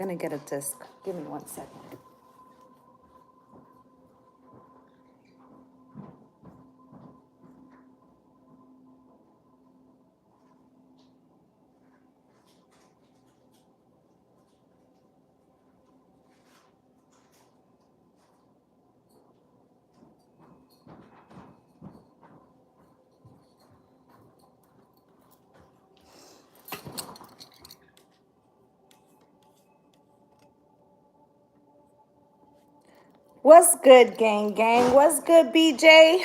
gonna get a disc. Give me 1 second. What's good, gang? What's good, BJ?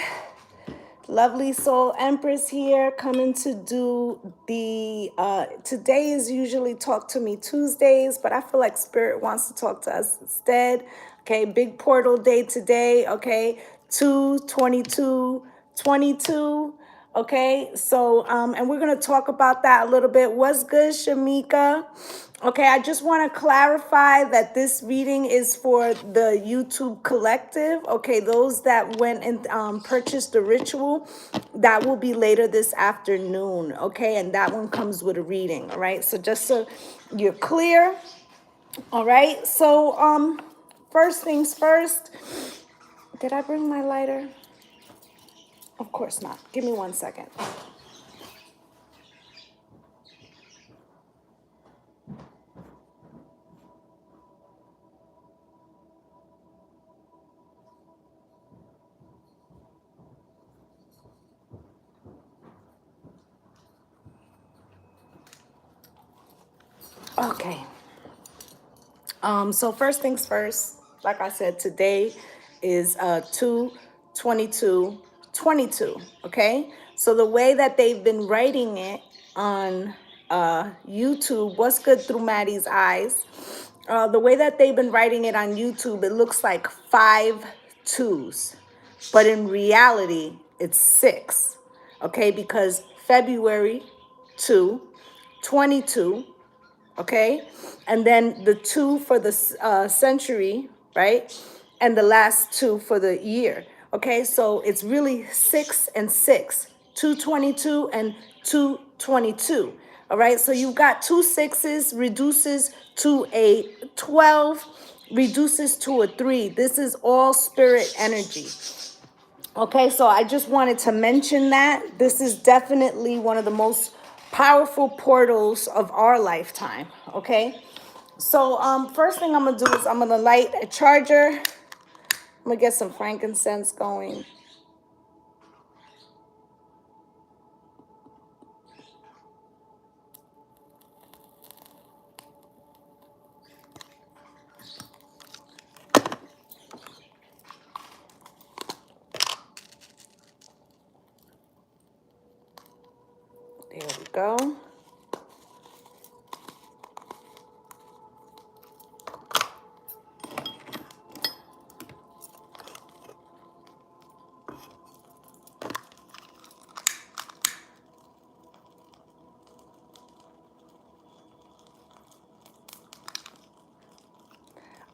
Lovely Soul Empress here, coming to do the, today is usually Talk to Me Tuesdays, but I feel like Spirit wants to talk to us instead. Okay, big portal day today, okay, 2/22/22. Okay, so, and we're going to talk about that a little bit. What's good, Shamika? Okay, I just want to clarify that this reading is for the YouTube collective. Okay, those that went and purchased the ritual, that will be later this afternoon. Okay, and that one comes with a reading. All right, so just so you're clear. All right, so first things first. Did I bring my lighter? Of course not. Give me 1 second. Okay. So first things first, like I said, today is 2/22/22. Okay. So the way that they've been writing it on YouTube, what's good through Maddie's eyes? The way that they've been writing it on YouTube, it looks like 5 2s, but in reality, it's 6. Okay, because February 2, 22. Okay, and then the 2 for the century, right? And the last 2 for the year. Okay, so it's really 6 and 6, 2/22 and 2/22. All right, so you've got 2 6s, reduces to a 12, reduces to a 3. This is all spirit energy. Okay, so I just wanted to mention that this is definitely one of the most powerful portals of our lifetime. Okay, so first thing I'm gonna do is I'm gonna light a charger. I'm gonna get some frankincense going. There we go.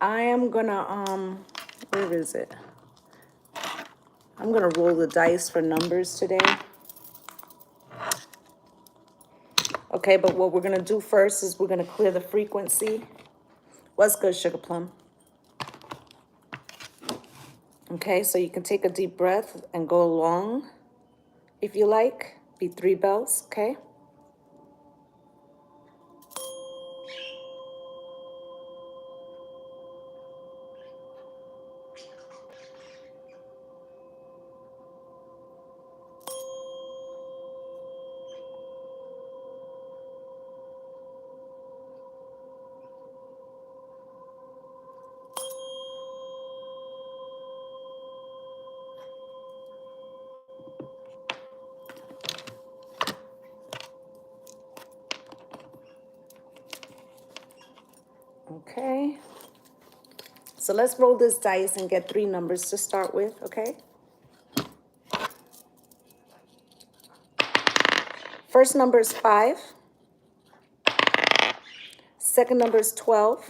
I am gonna where is it? I'm gonna roll the dice for numbers today. Okay, but what we're gonna do first is we're gonna clear the frequency. What's good, Sugar Plum? Okay, so you can take a deep breath and go along if you like. Be 3 bells, okay? Okay, so let's roll this dice and get 3 numbers to start with, okay? First number is 5. Second number is 12.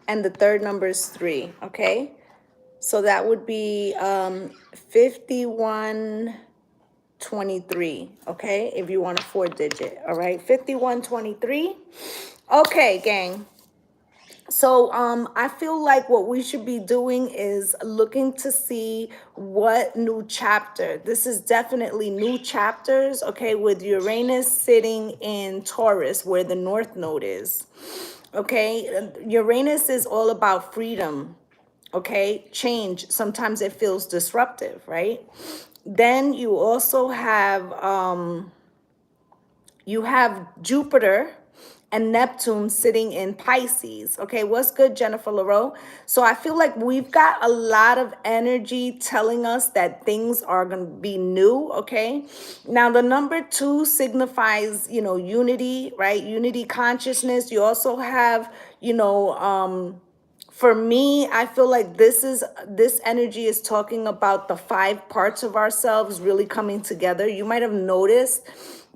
And the third number is 3, okay? So that would be 5123, okay? If you want a 4-digit, all right? 5123. Okay, gang. So I feel like what we should be doing is looking to see what new chapter. This is definitely new chapters, okay, with Uranus sitting in Taurus where the North Node is. Okay, Uranus is all about freedom, okay, change. Sometimes it feels disruptive, right? Then you have Jupiter and Neptune sitting in Pisces. Okay, what's good, Jennifer LaRoe? So I feel like we've got a lot of energy telling us that things are going to be new. Okay, now the number 2 signifies, unity, right? Unity consciousness. You also have, for me, I feel like this energy is talking about the 5 parts of ourselves really coming together. You might have noticed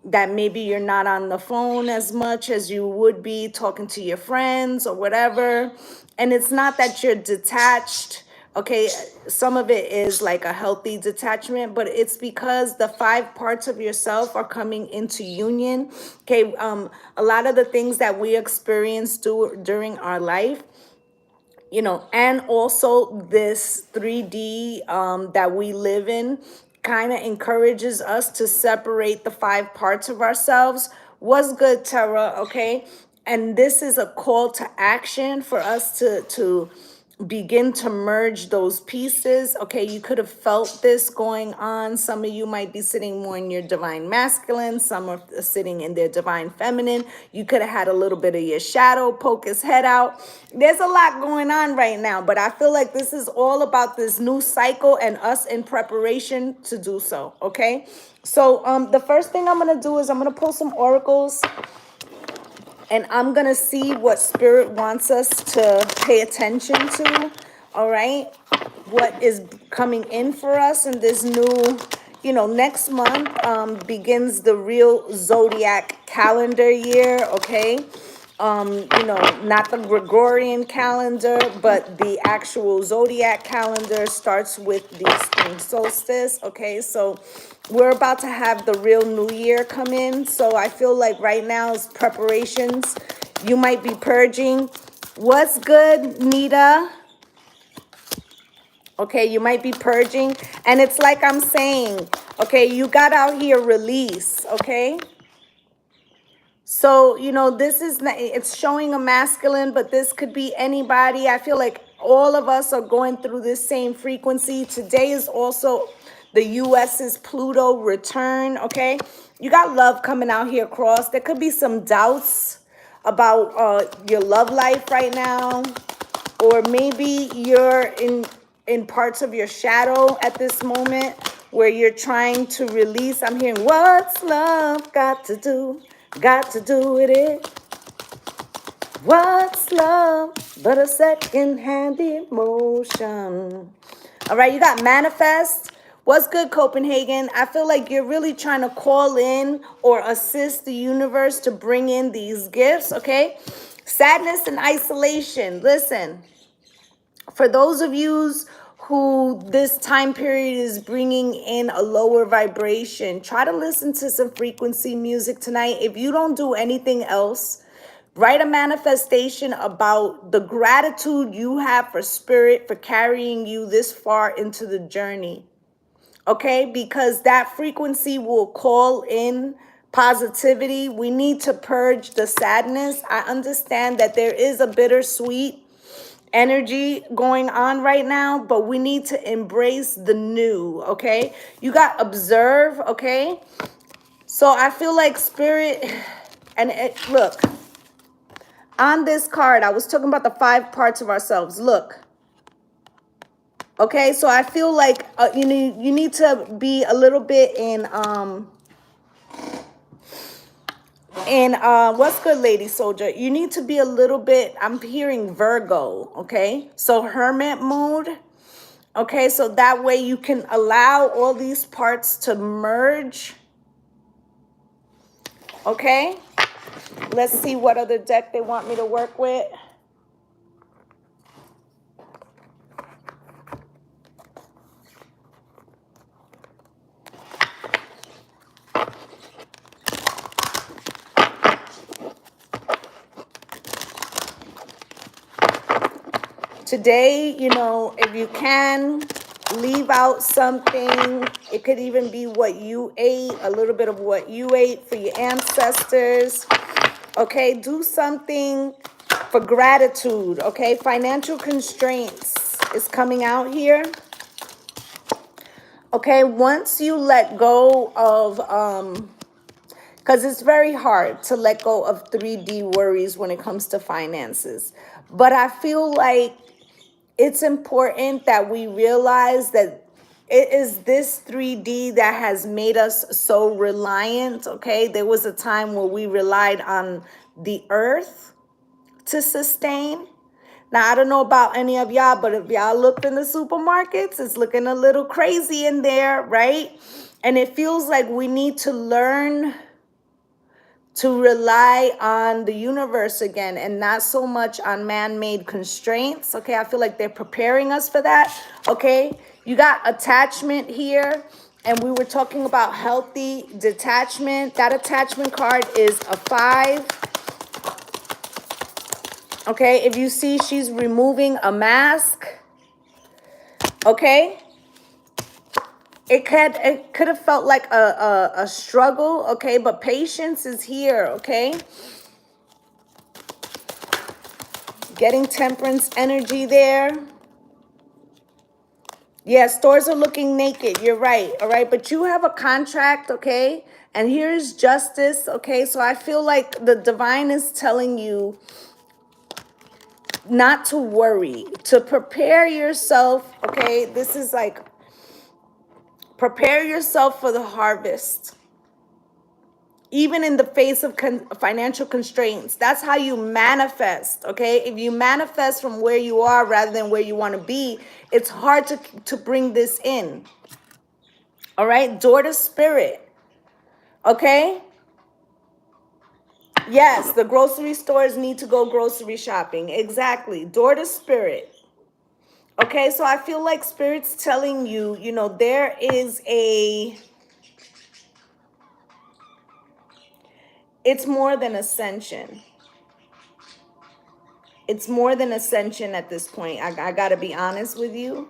that maybe you're not on the phone as much as you would be talking to your friends or whatever. And it's not that you're detached. Okay, some of it is like a healthy detachment, but it's because the 5 parts of yourself are coming into union. Okay, a lot of the things that we experience during our life, and also this 3D that we live in kind of encourages us to separate the 5 parts of ourselves. What's good, Tara? Okay. And this is a call to action for us to begin to merge those pieces. Okay, you could have felt this going on. Some of you might be sitting more in your divine masculine, some are sitting in their divine feminine. You could have had a little bit of your shadow poke his head out. There's a lot going on right now, but I feel like this is all about this new cycle and us in preparation to do so. Okay, so the first thing I'm gonna do is I'm gonna pull some oracles, and I'm going to see what spirit wants us to pay attention to. All right. What is coming in for us in this new, next month begins the real zodiac calendar year. Okay. Not the Gregorian calendar, but the actual zodiac calendar starts with the spring solstice. Okay, so we're about to have the real new year come in. So I feel like right now is preparations. You might be purging. What's good, Nita? Okay, you might be purging. And it's like I'm saying, okay, you got out here release, okay? So, this is, it's showing a masculine, but this could be anybody. I feel like all of us are going through this same frequency. Today is also the US's Pluto return, okay? You got love coming out here across. There could be some doubts about your love life right now, or maybe you're in parts of your shadow at this moment where you're trying to release. I'm hearing, what's love got to do? Got to do with it. What's love but a second-hand emotion? All right, you got manifest. What's good, Copenhagen? I feel like you're really trying to call in or assist the universe to bring in these gifts, okay? Sadness and isolation. Listen, for those of you who this time period is bringing in a lower vibration, try to listen to some frequency music tonight. If you don't do anything else, write a manifestation about the gratitude you have for spirit for carrying you this far into the journey. Okay, because that frequency will call in positivity. We need to purge the sadness. I understand that there is a bittersweet energy going on right now, but we need to embrace the new. Okay, you got observe. Okay, so I feel like spirit, and look, on this card I was talking about the 5 parts of ourselves. Look, okay, so I feel like you need to be a little bit in what's good, lady soldier, you need to be a little bit, I'm hearing Virgo. Okay, so hermit mode. Okay, so that way you can allow all these parts to merge. Okay, let's see what other deck they want me to work with. Today, you know, if you can, leave out something. It could even be what you ate, a little bit of what you ate for your ancestors. Okay, do something for gratitude. Okay, financial constraints is coming out here. Okay, once you let go of, because it's very hard to let go of 3D worries when it comes to finances. But I feel like it's important that we realize that it is this 3D that has made us so reliant, okay? There was a time where we relied on the earth to sustain. Now, I don't know about any of y'all, but if y'all looked in the supermarkets, it's looking a little crazy in there, right? And it feels like we need to learn to rely on the universe again and not so much on man-made constraints. Okay, I feel like they're preparing us for that. Okay, you got attachment here, and we were talking about healthy detachment. That attachment card is a 5. Okay, if you see, she's removing a mask. Okay, it could have felt like a struggle. Okay, but patience is here. Okay, getting temperance energy there. Yeah, stores are looking naked. You're right. All right. But you have a contract. Okay. And here's justice. Okay. So I feel like the divine is telling you not to worry, to prepare yourself. Okay. This is like, prepare yourself for the harvest. Even in the face of financial constraints, that's how you manifest. Okay, if you manifest from where you are rather than where you want to be, it's hard to bring this in. All right, door to spirit. Okay, yes, the grocery stores need to go grocery shopping. Exactly, door to spirit. Okay, so I feel like spirit's telling you, you know, there is a, it's more than ascension. It's more than ascension at this point. I got to be honest with you.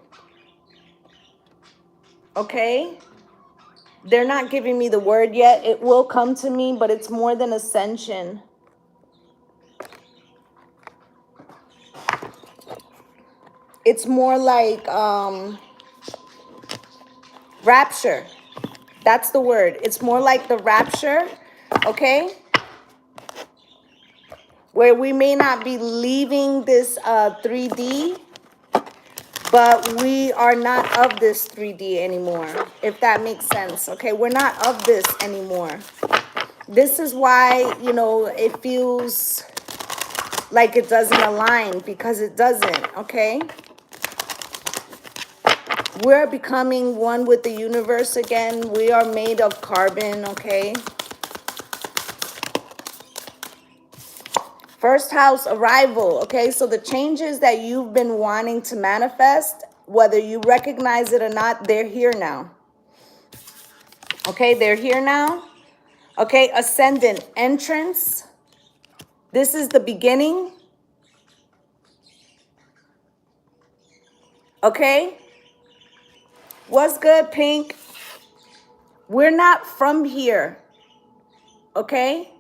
Okay? They're not giving me the word yet. It will come to me, but it's more than ascension. It's more like rapture. That's the word. It's more like the rapture. Okay? Where we may not be leaving this 3D, but we are not of this 3D anymore, if that makes sense. Okay, we're not of this anymore. This is why, you know, it feels like it doesn't align, because it doesn't. Okay, we're becoming one with the universe again. We are made of carbon. Okay, first house arrival. Okay, so the changes that you've been wanting to manifest, whether you recognize it or not, they're here now. Okay, they're here now. Okay, ascendant entrance. This is the beginning. Okay, what's good, Pink? We're not from here. Okay,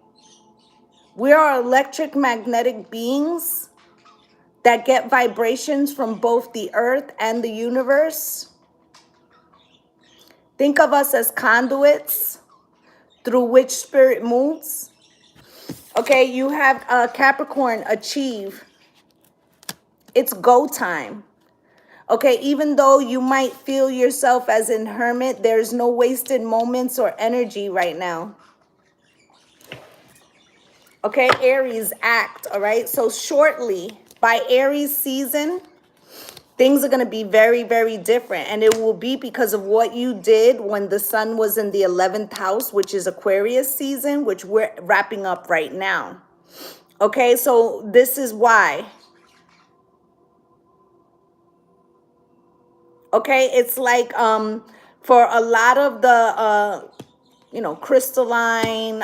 we are electric magnetic beings that get vibrations from both the earth and the universe. Think of us as conduits through which spirit moves. Okay, you have Capricorn, achieve. It's go time. Okay, even though you might feel yourself as in hermit, there's no wasted moments or energy right now. Okay, Aries, act. All right, so shortly, by Aries season, things are going to be very, very different. And it will be because of what you did when the sun was in the 11th house, which is Aquarius season, which we're wrapping up right now. Okay, so this is why. Okay, it's like for a lot of the, you know, crystalline,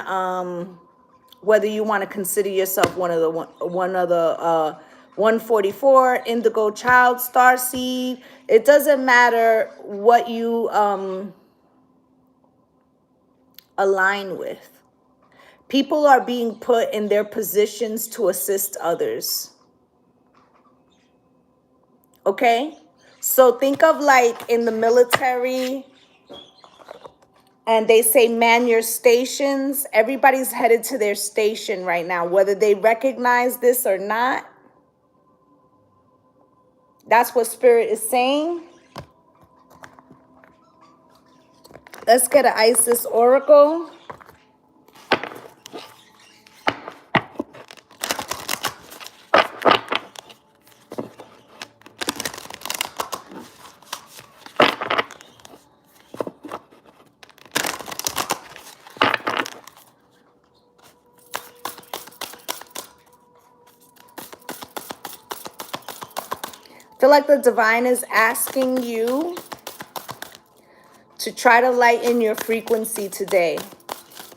whether you want to consider yourself one of the 144, indigo child, star seed. It doesn't matter what you align with. People are being put in their positions to assist others. Okay? So think of like in the military, and they say man your stations. Everybody's headed to their station right now, whether they recognize this or not. That's what Spirit is saying. Let's get an Isis Oracle. I feel like the divine is asking you to try to lighten your frequency today.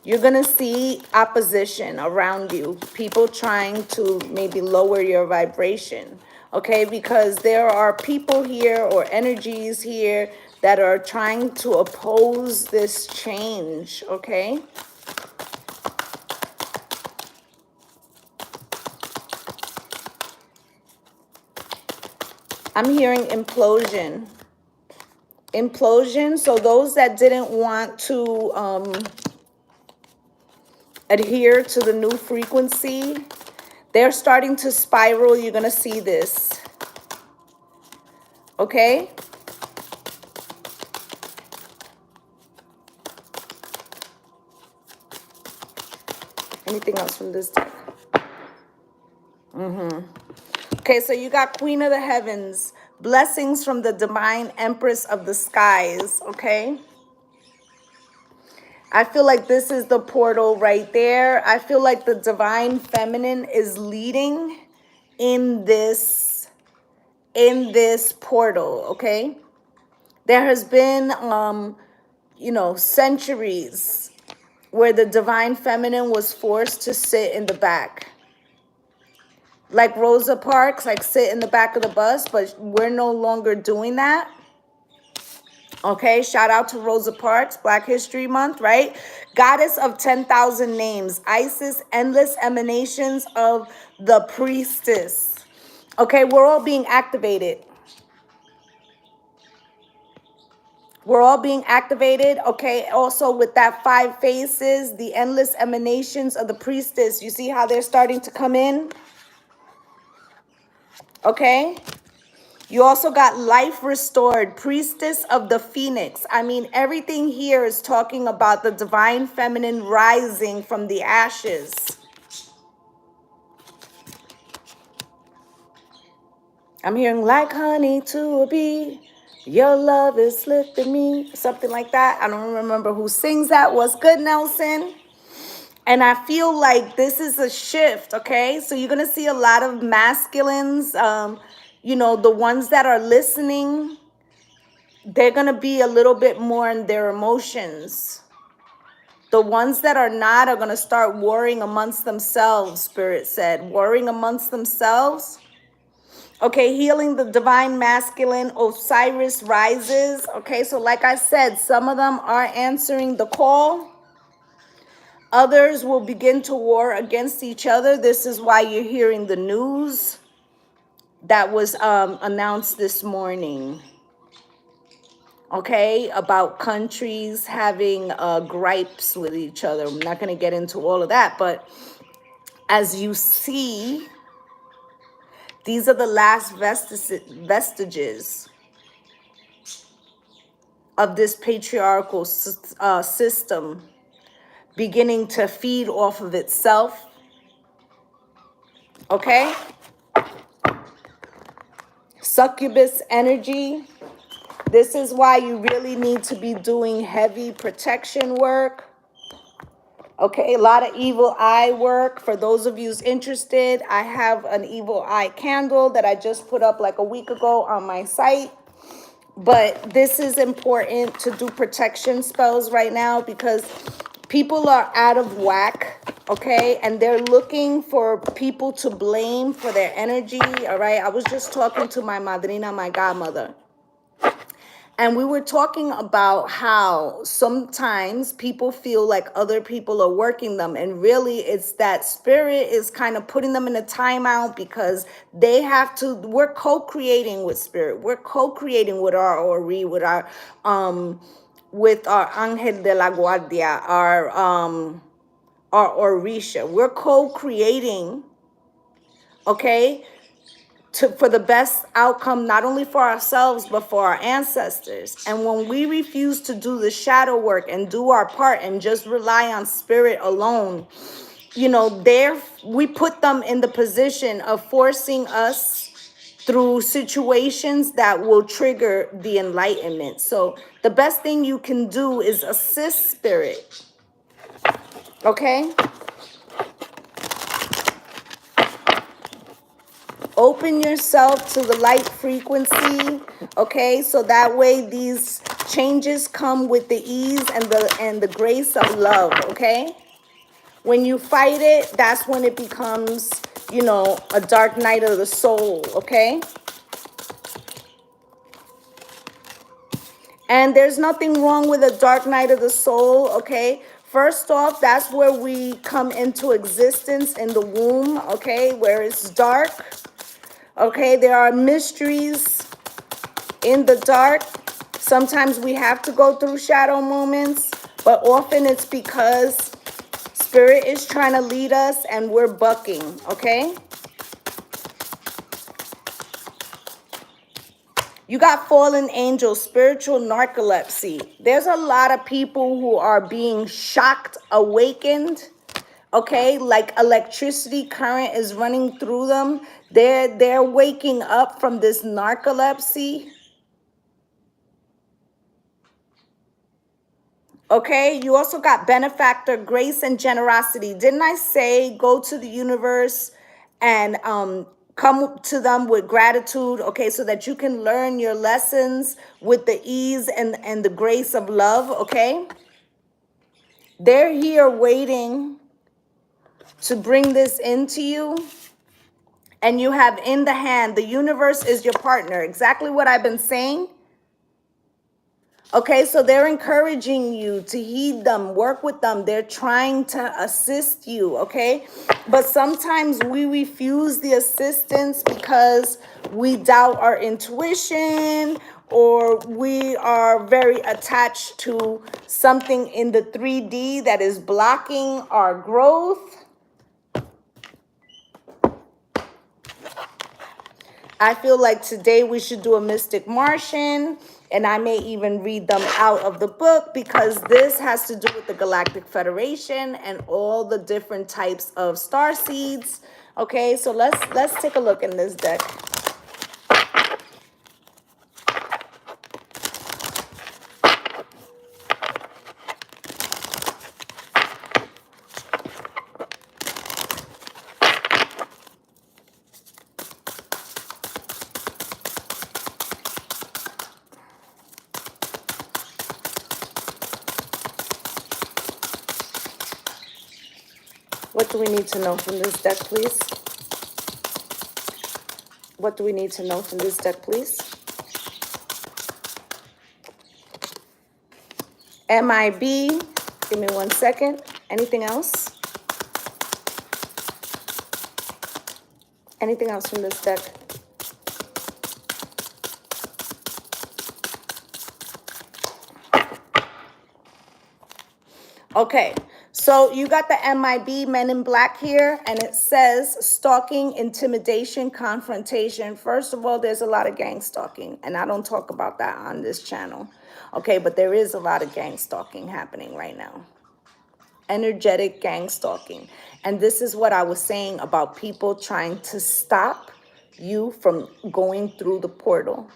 You're going to see opposition around you. People trying to maybe lower your vibration. Okay, because there are people here or energies here that are trying to oppose this change. Okay. I'm hearing implosion. Implosion. So those that didn't want to adhere to the new frequency, they're starting to spiral. You're going to see this. Okay? Anything else from this deck? Okay, so you got Queen of the Heavens. Blessings from the divine Empress of the skies. Okay? I feel like this is the portal right there. I feel like the divine feminine is leading in this portal. Okay? There has been you know, centuries where the divine feminine was forced to sit in the back. Like Rosa Parks, like sit in the back of the bus, but we're no longer doing that. Okay, shout out to Rosa Parks, Black History Month, right? Goddess of 10,000 names, Isis, endless emanations of the Priestess. Okay, we're all being activated. We're all being activated, okay? Also with that 5 faces, the endless emanations of the Priestess. You see how they're starting to come in? Okay? You also got life restored, Priestess of the Phoenix. I mean, everything here is talking about the divine feminine rising from the ashes. I'm hearing like honey to a bee. Your love is lifting me. Something like that. I don't remember who sings that. What's good, Nelson? And I feel like this is a shift, okay? So you're going to see a lot of masculines, you know, the ones that are listening, they're going to be a little bit more in their emotions. The ones that are not are going to start warring amongst themselves, Spirit said. Warring amongst themselves. Okay, healing the divine masculine, Osiris rises. Okay, so like I said, some of them are answering the call. Others will begin to war against each other. This is why you're hearing the news that was announced this morning. Okay, about countries having gripes with each other. I'm not going to get into all of that, but as you see, these are the last vestiges of this patriarchal system beginning to feed off of itself. Okay? Succubus energy. This is why you really need to be doing heavy protection work. Okay, a lot of evil eye work. For those of you who's interested, I have an evil eye candle that I just put up like a week ago on my site. But this is important to do protection spells right now because people are out of whack. okay? And they're looking for people to blame for their energy, all right? I was just talking to my madrina, my godmother. And we were talking about how sometimes people feel like other people are working them. And really, it's that spirit is kind of putting them in a timeout because they have to, we're co-creating with spirit. We're co-creating with our Ori, with our Ángel de la Guardia, our Orisha. We're co-creating, okay? For the best outcome, not only for ourselves, but for our ancestors. And when we refuse to do the shadow work and do our part and just rely on spirit alone, you know, we put them in the position of forcing us through situations that will trigger the enlightenment. So the best thing you can do is assist spirit, okay? Open yourself to the light frequency, okay? So that way these changes come with the ease and the grace of love, okay? When you fight it, that's when it becomes, you know, a dark night of the soul, okay? And there's nothing wrong with a dark night of the soul, okay? First off, that's where we come into existence in the womb, okay? Where it's dark. Okay, there are mysteries in the dark. Sometimes we have to go through shadow moments, but often it's because spirit is trying to lead us and we're bucking, okay? You got fallen angels, spiritual narcolepsy. There's a lot of people who are being shocked, awakened, okay? Like electricity current is running through them. They're waking up from this narcolepsy. Okay, you also got benefactor, grace, and generosity. Didn't I say go to the universe and come to them with gratitude, okay, so that you can learn your lessons with the ease and the grace of love, okay? They're here waiting to bring this into you. And you have in the hand, the universe is your partner. Exactly what I've been saying. Okay, so they're encouraging you to heed them, work with them. They're trying to assist you, okay? But sometimes we refuse the assistance because we doubt our intuition or we are very attached to something in the 3D that is blocking our growth. I feel like today we should do a Mystic Martian, and I may even read them out of the book because this has to do with the Galactic Federation and all the different types of star seeds. Okay, so let's take a look in this deck. What do we need to know from this deck, please? What do we need to know from this deck, please? MIB. Give me 1 second. Anything else? Anything else from this deck? Okay, so you got the MIB, Men in Black here, and it says stalking, intimidation, confrontation. First of all, there's a lot of gang stalking, and I don't talk about that on this channel. Okay, but there is a lot of gang stalking happening right now. Energetic gang stalking. And this is what I was saying about people trying to stop you from going through the portal.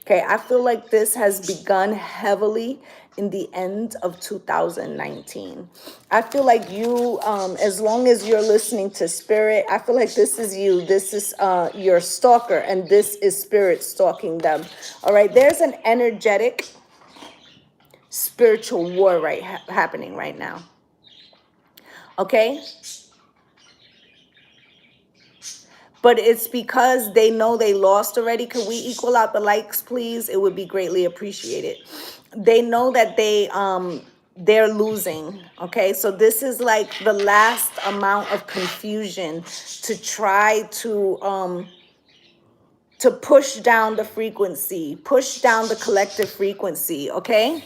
Okay, I feel like this has begun heavily in the end of 2019. I feel like you, as long as you're listening to spirit, I feel like this is you. This is your stalker, and this is spirit stalking them. All right, there's an energetic spiritual war happening right now. Okay? But it's because they know they lost already. Could we equal out the likes, please? It would be greatly appreciated. They know that they're losing. Okay, so this is like the last amount of confusion to try to push down the frequency, push down the collective frequency. Okay.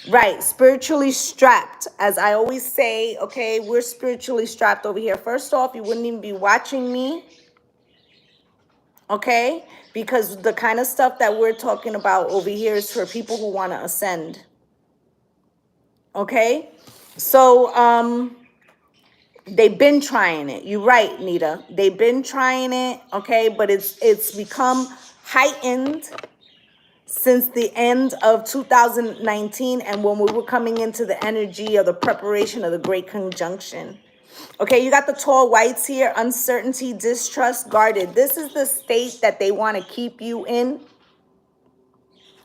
Right, spiritually strapped. As I always say, okay, we're spiritually strapped over here. First off, you wouldn't even be watching me, okay? Because the kind of stuff that we're talking about over here is for people who want to ascend, okay? So, they've been trying it. You're right, Nita. They've been trying it, okay? But it's become heightened since the end of 2019 and when we were coming into the energy of the preparation of the Great Conjunction. Okay, you got the tall whites here, uncertainty, distrust, guarded. This is the state that they want to keep you in.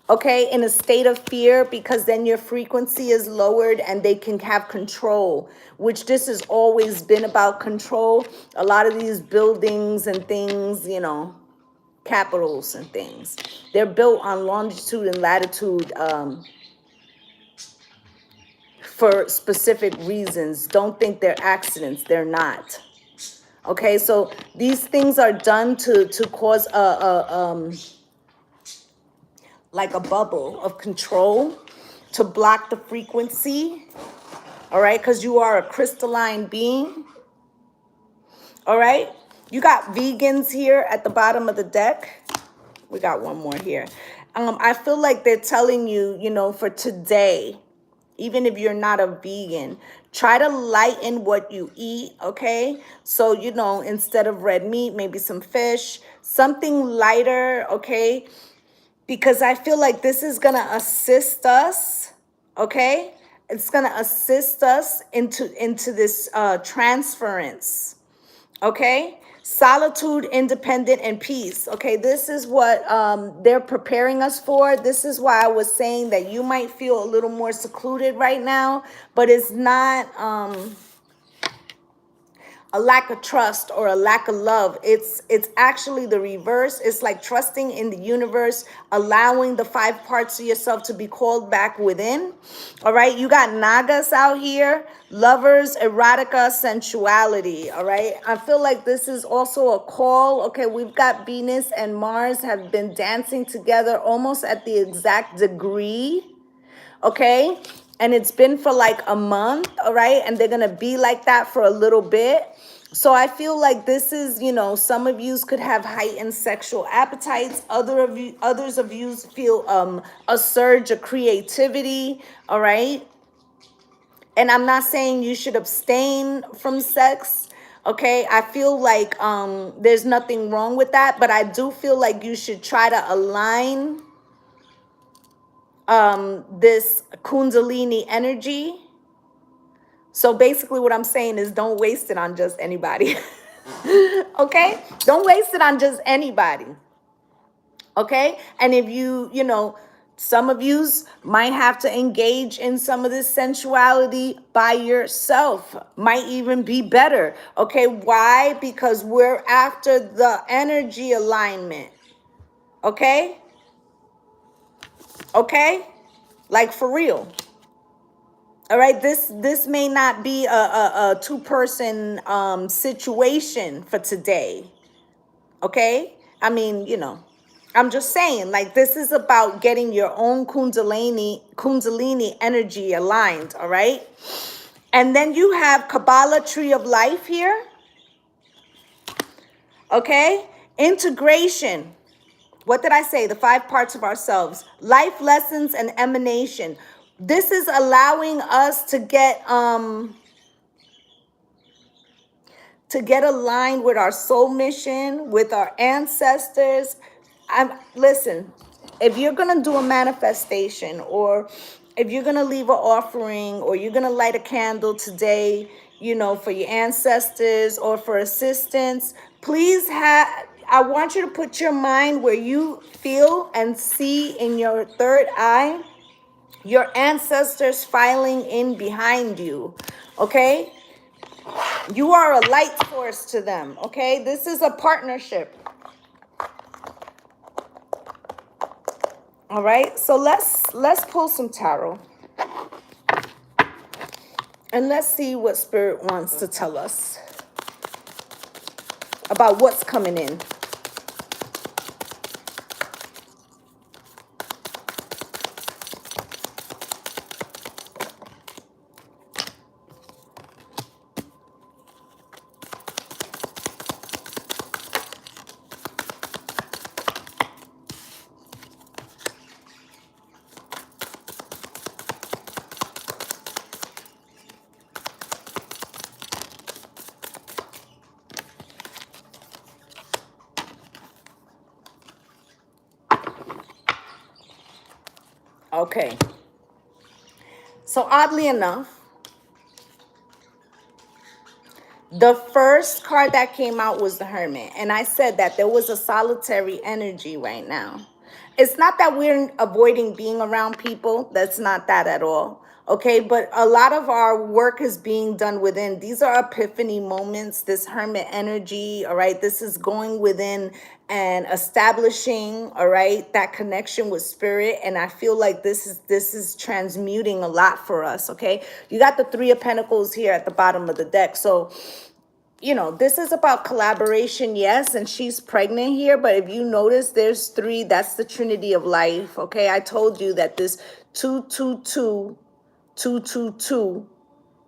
Okay, in a state of fear, because then your frequency is lowered and they can have control, which this has always been about control. A lot of these buildings and things, you know, capitals and things, they're built on longitude and latitude for specific reasons. Don't think they're accidents. They're not. Okay, so these things are done to cause like a bubble of control, to block the frequency. All right, because you are a crystalline being. All right, you got vegans here at the bottom of the deck. We got one more here. I feel like they're telling you, you know, for today, even if you're not a vegan, try to lighten what you eat, okay? So, you know, instead of red meat, maybe some fish, something lighter, okay? Because I feel like this is going to assist us, okay? It's going to assist us into this transference. Okay, solitude, independent, and peace. Okay, this is what they're preparing us for. This is why I was saying that you might feel a little more secluded right now, but it's not a lack of trust or a lack of love. It's actually the reverse. It's like trusting in the universe, allowing the 5 parts of yourself to be called back within. All right, you got Nagas out here, lovers, erotica, sensuality. All right, I feel like this is also a call. Okay, we've got Venus and Mars have been dancing together almost at the exact degree. Okay, and it's been for like a month. All right, and they're gonna be like that for a little bit. So I feel like this is, you know, some of you could have heightened sexual appetites. Others of you feel a surge of creativity. All right, and I'm not saying you should abstain from sex. Okay, I feel like there's nothing wrong with that, but I do feel like you should try to align this Kundalini energy. So basically what I'm saying is don't waste it on just anybody. Okay, don't waste it on just anybody. Okay, and if you know, some of yous might have to engage in some of this sensuality by yourself, might even be better. Okay, why? Because we're after the energy alignment. Okay, okay, like for real. All right, this may not be a 2-person situation for today. Okay, I mean, you know, I'm just saying, like, this is about getting your own kundalini energy aligned. All right, and then you have Kabbalah Tree of Life here. Okay, integration. What did I say? The 5 parts of ourselves, life lessons and emanation. This is allowing us to get aligned with our soul mission, with our ancestors. Listen, if you're gonna do a manifestation, or if you're gonna leave an offering, or you're gonna light a candle today, you know, for your ancestors or for assistance, please I want you to put your mind where you feel and see in your third eye your ancestors filing in behind you. Okay, You are a light source to them, okay? This is a partnership. All right, so let's pull some tarot. And let's see what Spirit wants to tell us about what's coming in. Okay. So oddly enough, the first card that came out was the Hermit. And I said that there was a solitary energy right now. It's not that we're avoiding being around people. That's not that at all. Okay, but a lot of our work is being done within. These are epiphany moments, this Hermit energy, all right? This is going within and establishing, all right, that connection with Spirit. And I feel like this is transmuting a lot for us, okay? You got the Three of Pentacles here at the bottom of the deck. So, you know, this is about collaboration, yes, and she's pregnant here, but if you notice, there's three. That's the Trinity of life, okay? I told you that this 222 222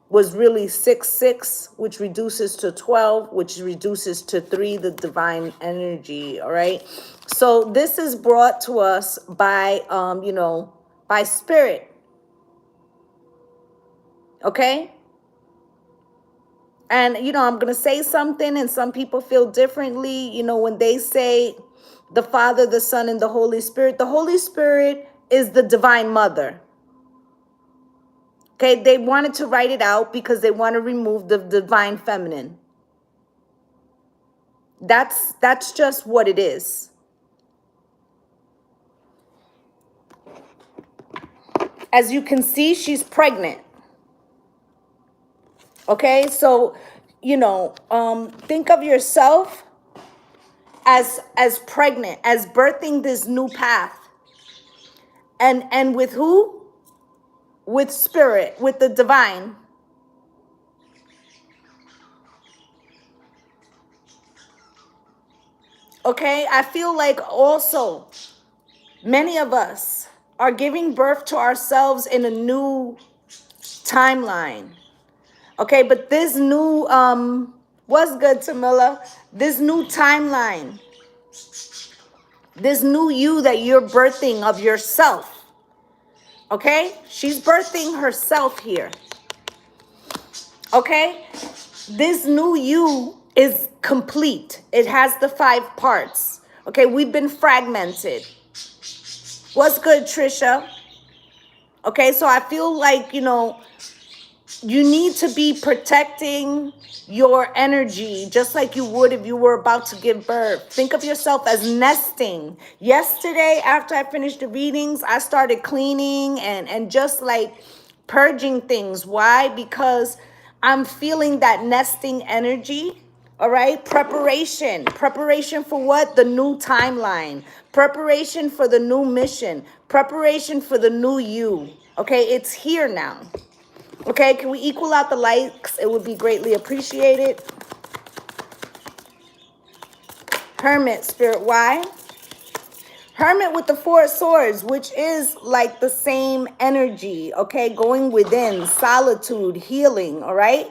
was really 6 which reduces to 12, which reduces to 3, the divine energy, all right? So this is brought to us by you know, by Spirit, okay? And you know, I'm going to say something and some people feel differently. You know, when they say the Father, the Son, and the Holy Spirit is the divine mother. Okay, they wanted to write it out because they want to remove the divine feminine. That's just what it is. As you can see, she's pregnant. Okay, so you know, think of yourself as pregnant, as birthing this new path. And with who? With Spirit, with the divine. Okay, I feel like also many of us are giving birth to ourselves in a new timeline. Okay, but this new, what's good, Tamila? This new timeline, this new you that you're birthing of yourself. Okay, she's birthing herself here. Okay, this new you is complete. It has the 5 parts. Okay, we've been fragmented. What's good, Trisha? Okay, so I feel like, you know, you need to be protecting your energy just like you would if you were about to give birth. Think of yourself as nesting. Yesterday, after I finished the readings, I started cleaning and just like purging things. Why? Because I'm feeling that nesting energy. All right, preparation for what? The new timeline, preparation for the new mission, preparation for the new you. Okay, it's here now. Okay, can we equal out the likes? It would be greatly appreciated. Hermit, Spirit, why? Hermit with the 4 of Swords, which is like the same energy, okay? Going within, solitude, healing, all right?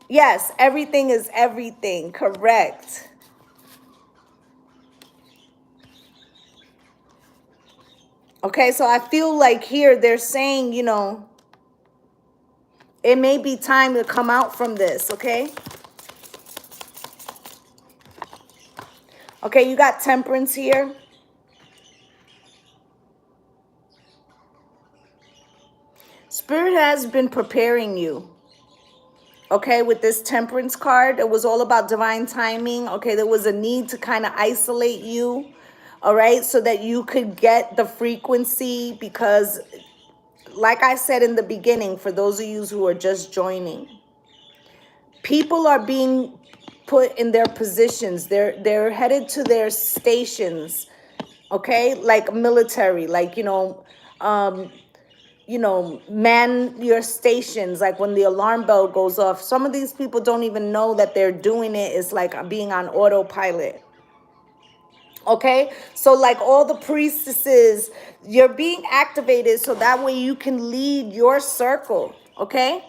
Yes, everything is everything, correct. Okay, so I feel like here they're saying, you know, it may be time to come out from this, okay? Okay, you got Temperance here. Spirit has been preparing you. Okay, with this Temperance card, it was all about divine timing. Okay, there was a need to kind of isolate you. All right, so that you could get the frequency because, like I said in the beginning, for those of you who are just joining, People are being put in their positions. They're headed to their stations, okay? Like military, like, man your stations, like when the alarm bell goes off. Some of these people don't even know that they're doing it. It's like being on autopilot. Okay, so like all the priestesses, you're being activated so that way you can lead your circle. Okay.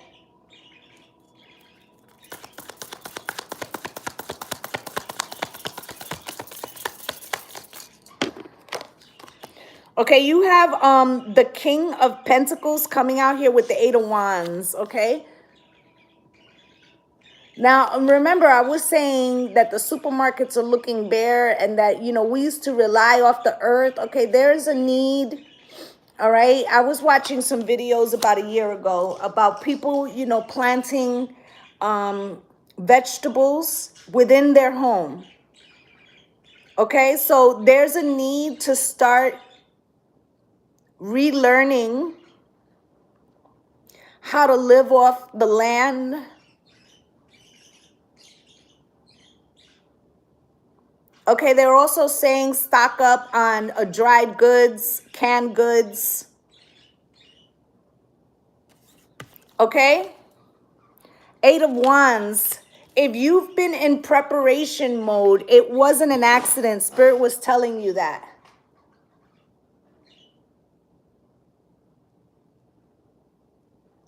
Okay, you have the King of Pentacles coming out here with the Eight of Wands. Okay. Now, remember, I was saying that the supermarkets are looking bare and that, we used to rely off the earth. Okay, there's a need. All right. I was watching some videos about a year ago about people, planting vegetables within their home. Okay, so there's a need to start relearning how to live off the land. Okay, they're also saying stock up on dried goods, canned goods. Okay, Eight of Wands. If you've been in preparation mode, it wasn't an accident. Spirit was telling you that.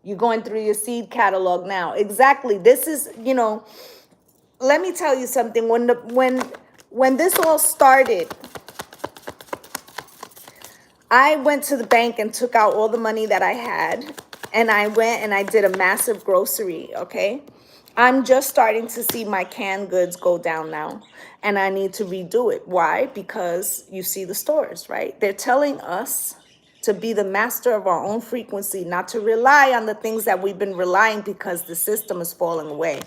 You're going through your seed catalog now. Exactly. This is, let me tell you something. When this all started, I went to the bank and took out all the money that I had, and I went and I did a massive grocery, okay? I'm just starting to see my canned goods go down now, and I need to redo it. Why? Because you see the stores, right? They're telling us to be the master of our own frequency, not to rely on the things that we've been relying because the system is falling away,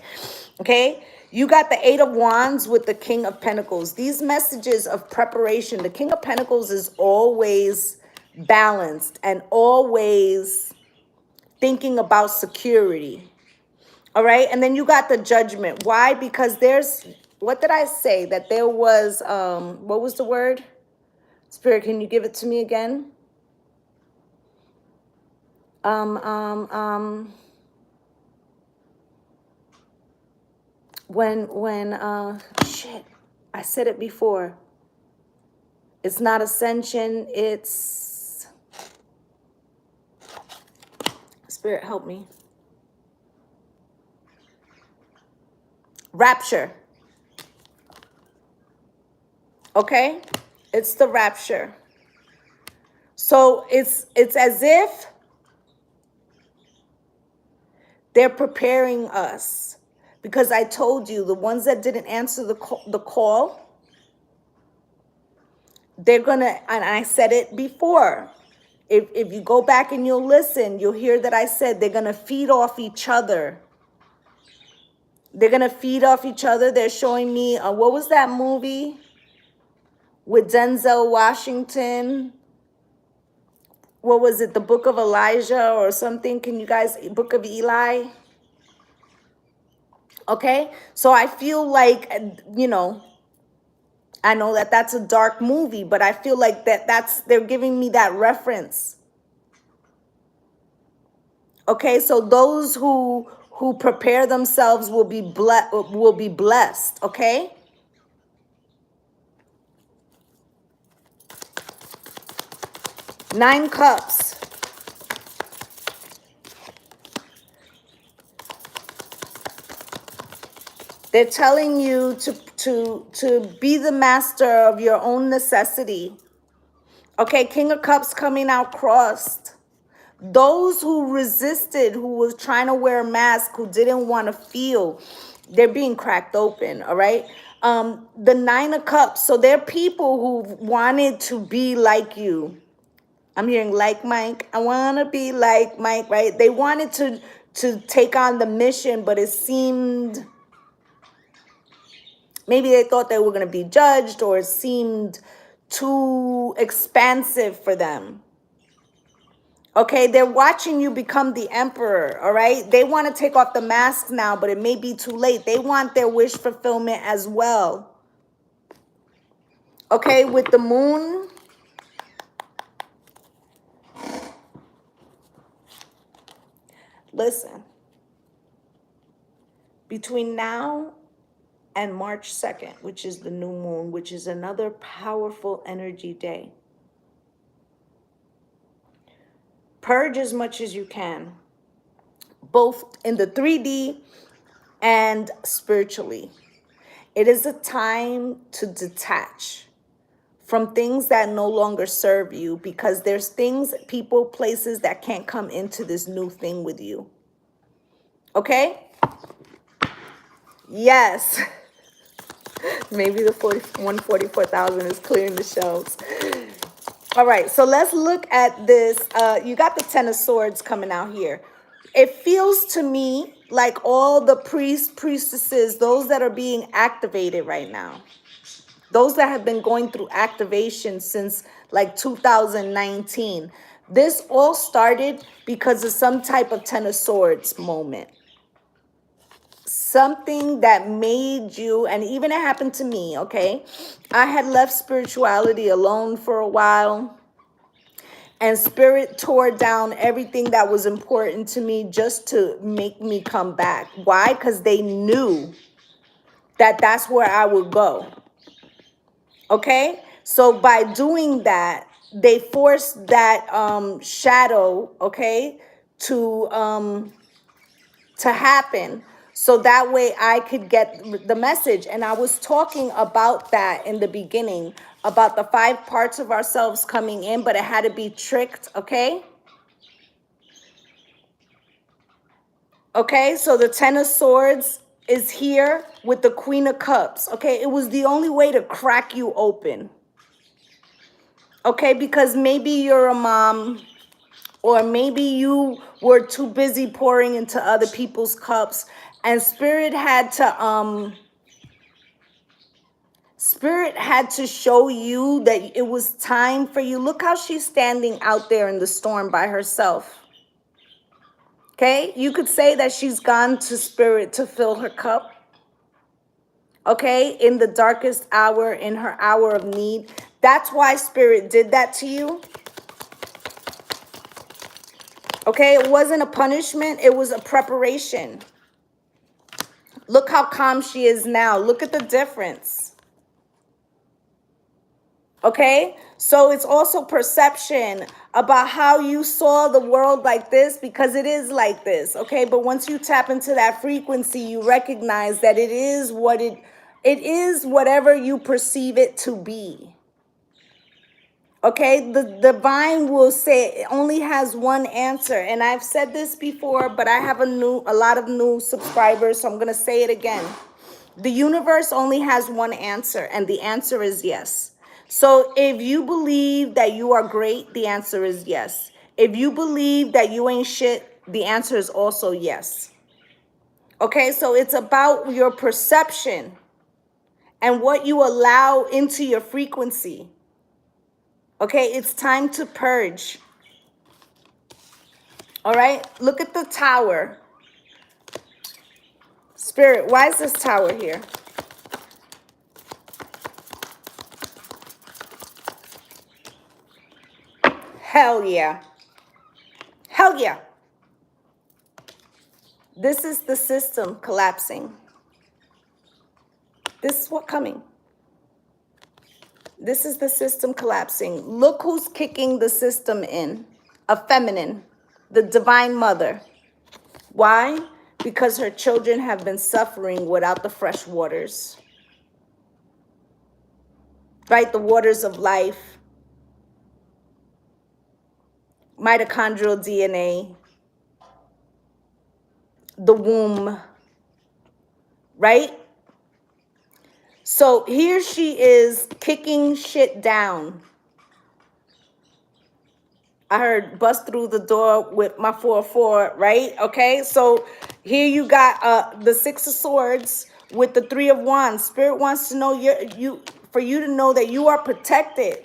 okay? You got the Eight of Wands with the King of Pentacles. These messages of preparation, the King of Pentacles is always balanced and always thinking about security. All right. And then you got the Judgment. Why? Because there's, what did I say? That there was, what was the word? Spirit, can you give it to me again? Shit, I said it before. It's not ascension, it's, Spirit, help me. Rapture. Okay? It's the rapture. So it's as if they're preparing us. Because I told you, the ones that didn't answer the call, they're going to, and I said it before, if you go back and you'll listen, you'll hear that I said they're going to feed off each other. They're going to feed off each other. They're showing me, what was that movie with Denzel Washington? What was it? The Book of Elijah or something? Can you guys, Book of Eli? Okay. So I feel like, I know that that's a dark movie, but I feel like they're giving me that reference. Okay. So those who prepare themselves will be blessed. Okay. Nine Cups. They're telling you to be the master of your own necessity. Okay, King of Cups coming out crossed. Those who resisted, who was trying to wear a mask, who didn't want to feel, they're being cracked open, all right? The Nine of Cups. So they're people who wanted to be like you. I'm hearing like Mike. I want to be like Mike, right? They wanted to take on the mission, but it seemed, maybe they thought they were going to be judged, or it seemed too expansive for them. Okay, they're watching you become the emperor, all right? They want to take off the mask now, but it may be too late. They want their wish fulfillment as well. Okay, with the moon, listen, between now and March 2nd, which is the new moon, which is another powerful energy day, purge as much as you can, both in the 3D and spiritually. It is a time to detach from things that no longer serve you, because there's things, people, places that can't come into this new thing with you. Okay? Yes. Maybe the 144,000 is clearing the shelves. All right, so let's look at this. You got the Ten of Swords coming out here. It feels to me like all the priestesses, those that are being activated right now, those that have been going through activation since like 2019. This all started because of some type of Ten of Swords moment. Something that made you, and even it happened to me, okay? I had left spirituality alone for a while, and spirit tore down everything that was important to me just to make me come back. Why? Because they knew that that's where I would go. Okay? So by doing that, they forced that shadow, okay, to happen, so that way I could get the message. And I was talking about that in the beginning, about the 5 parts of ourselves coming in, but it had to be tricked, okay? Okay, so the Ten of Swords is here with the Queen of Cups, okay? It was the only way to crack you open, okay? Because maybe you're a mom, or maybe you were too busy pouring into other people's cups, and Spirit had to show you that it was time for you. Look how she's standing out there in the storm by herself. Okay, you could say that she's gone to Spirit to fill her cup. Okay, in the darkest hour, in her hour of need. That's why Spirit did that to you. Okay, it wasn't a punishment, it was a preparation. Look how calm she is now. Look at the difference. Okay, so it's also perception about how you saw the world like this, because it is like this. Okay, but once you tap into that frequency, you recognize that it is what it is, whatever you perceive it to be. Okay, the divine will say it only has one answer. And I've said this before, but I have a lot of new subscribers, so I'm going to say it again. The universe only has one answer, and the answer is yes. So if you believe that you are great, the answer is yes. If you believe that you ain't shit, the answer is also yes. Okay, so it's about your perception and what you allow into your frequency. Okay, it's time to purge. All right, look at the Tower. Spirit, why is this Tower here? Hell yeah. Hell yeah. This is the system collapsing. This is what's coming. This is the system collapsing. Look who's kicking the system in. A feminine, the divine mother. Why? Because her children have been suffering without the fresh waters. Right? The waters of life. Mitochondrial DNA. The womb. Right? So here she is kicking shit down. I heard bust through the door with my 4-4, right? Okay, so here you got the 6 of Swords with the 3 of Wands. Spirit wants to know for you to know that you are protected.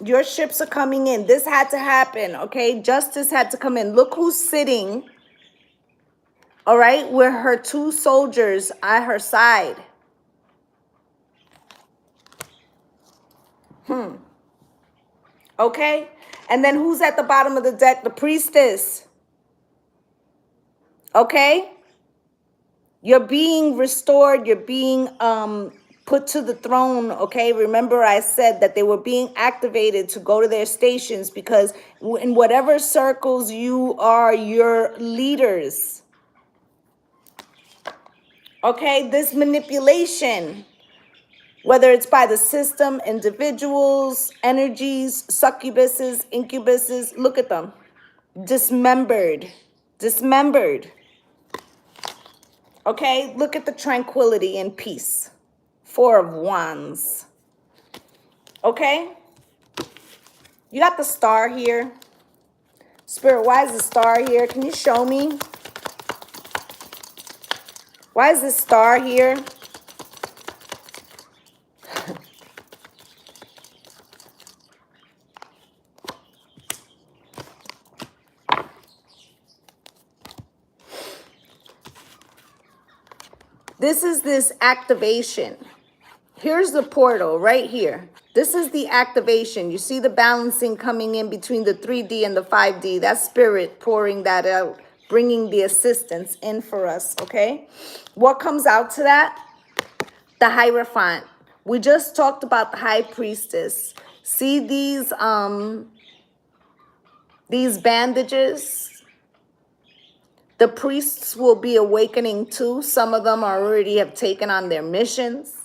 Your ships are coming in. This had to happen, okay? Justice had to come in. Look who's sitting, all right, with her 2 soldiers at her side. Okay? And then who's at the bottom of the deck? The Priestess. Okay? You're being restored. You're being put to the throne, okay? Remember I said that they were being activated to go to their stations because in whatever circles you are, you're leaders. Okay? This manipulation, whether it's by the system, individuals, energies, succubuses, incubuses, look at them. Dismembered. Dismembered. Okay, look at the tranquility and peace. 4 of Wands. Okay, you got the star here. Spirit, why is the star here? Can you show me? Why is this star here? This is this activation. Here's the portal right here. This is the activation. You see the balancing coming in between the 3D and the 5D. That's spirit pouring that out, bringing the assistance in for us, okay? What comes out to that? The Hierophant. We just talked about the High Priestess. See these bandages? The priests will be awakening too. Some of them already have taken on their missions.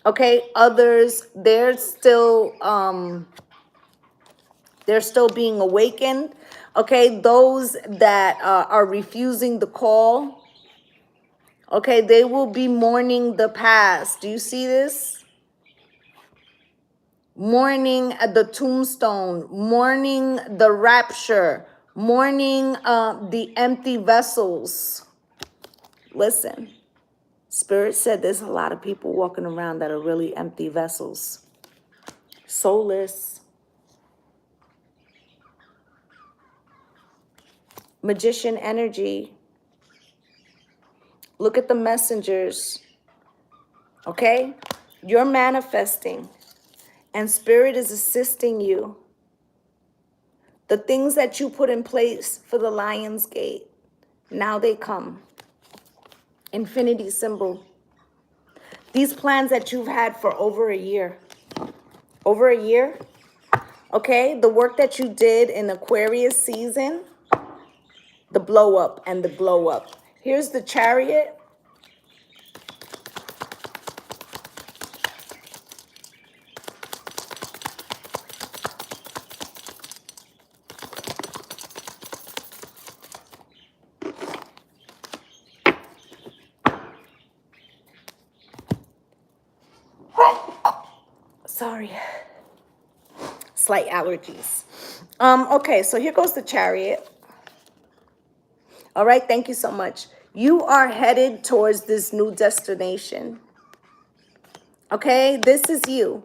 Okay, others, they're still being awakened. Okay, those that are refusing the call, okay, they will be mourning the past. Do you see this? Mourning at the tombstone, mourning the rapture, mourning the empty vessels. Listen, Spirit said there's a lot of people walking around that are really empty vessels. Soulless. Magician energy. Look at the messengers. Okay? You're manifesting. And Spirit is assisting you. The things that you put in place for the Lion's Gate, now they come. Infinity symbol. These plans that you've had for over a year. Over a year. Okay? The work that you did in Aquarius season. The blow up and the glow up. Here's the Chariot. Sorry. Slight allergies. Okay, so here goes the Chariot. All right, thank you so much. You are headed towards this new destination. Okay, this is you.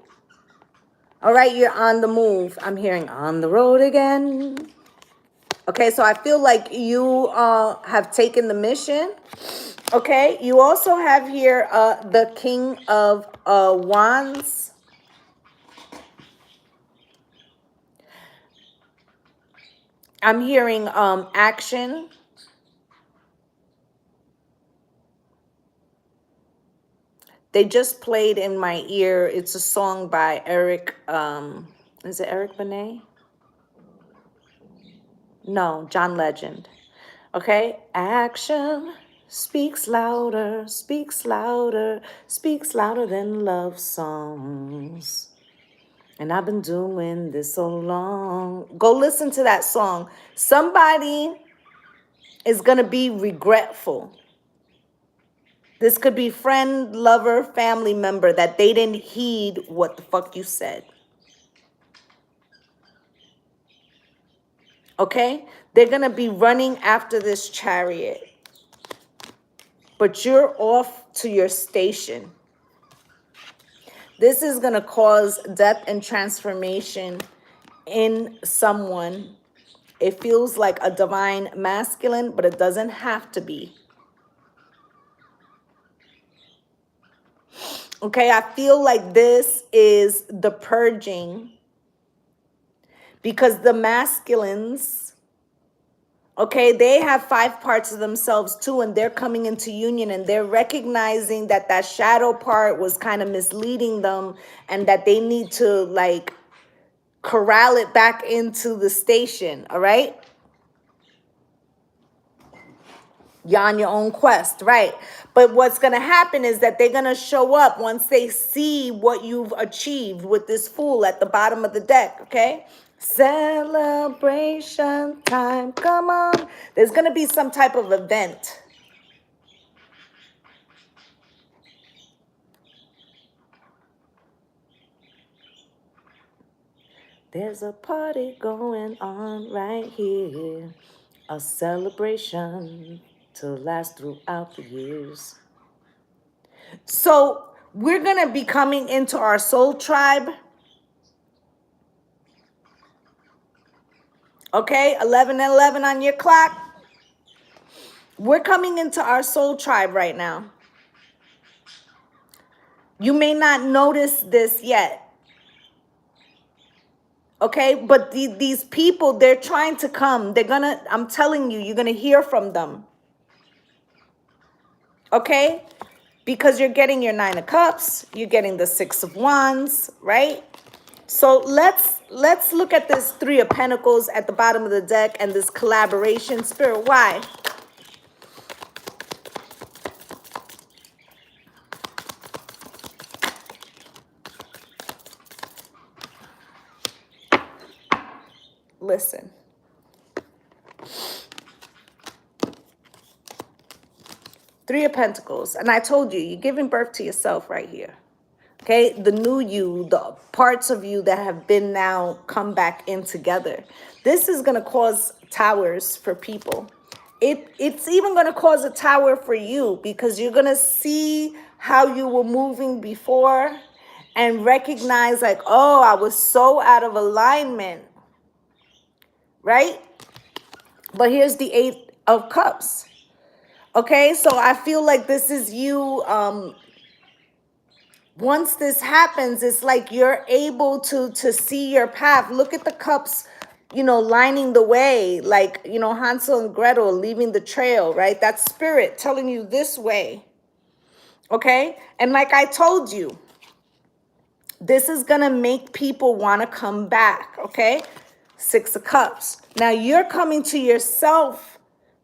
All right, you're on the move. I'm hearing on the road again. Okay, so I feel like you have taken the mission. Okay, you also have here the King of Wands. I'm hearing action. They just played in my ear. It's a song by Eric. Is it Eric Benet? No, John Legend. Okay, action speaks louder, speaks louder, speaks louder than love songs. And I've been doing this so long. Go listen to that song. Somebody is going to be regretful. This could be friend, lover, family member that they didn't heed what the fuck you said. Okay? They're going to be running after this Chariot. But you're off to your station. This is going to cause death and transformation in someone. It feels like a divine masculine, but it doesn't have to be. Okay, I feel like this is the purging, because the masculines, okay, they have 5 parts of themselves too, and they're coming into union, and they're recognizing that that shadow part was kind of misleading them, and that they need to like corral it back into the station. All right, you're on your own quest, right? But what's going to happen is that they're going to show up once they see what you've achieved with this Fool at the bottom of the deck, okay? Celebration time, come on. There's going to be some type of event. There's a party going on right here. A celebration to last throughout the years. So we're going to be coming into our soul tribe. Okay, 11:11 on your clock. We're coming into our soul tribe right now. You may not notice this yet. Okay, but these people, they're trying to come. They're gonna, I'm telling you, you're gonna hear from them. Okay, because you're getting your 9 of Cups, you're getting the 6 of Wands, right? So let's look at this 3 of Pentacles at the bottom of the deck and this collaboration. Spirit, why? Listen. Three of Pentacles. And I told you, you're giving birth to yourself right here. Okay, the new you, the parts of you that have been now come back in together. This is going to cause towers for people. It's even going to cause a tower for you, because you're going to see how you were moving before and recognize like, oh, I was so out of alignment, right? But here's the 8 of Cups. Okay, so I feel like this is you. Once this happens, it's like you're able to see your path. Look at the cups, you know, lining the way, like, you know, Hansel and Gretel leaving the trail, right? That's spirit telling you this way. Okay, and like I told you, this is gonna make people want to come back. Okay, 6 of Cups. Now you're coming to yourself,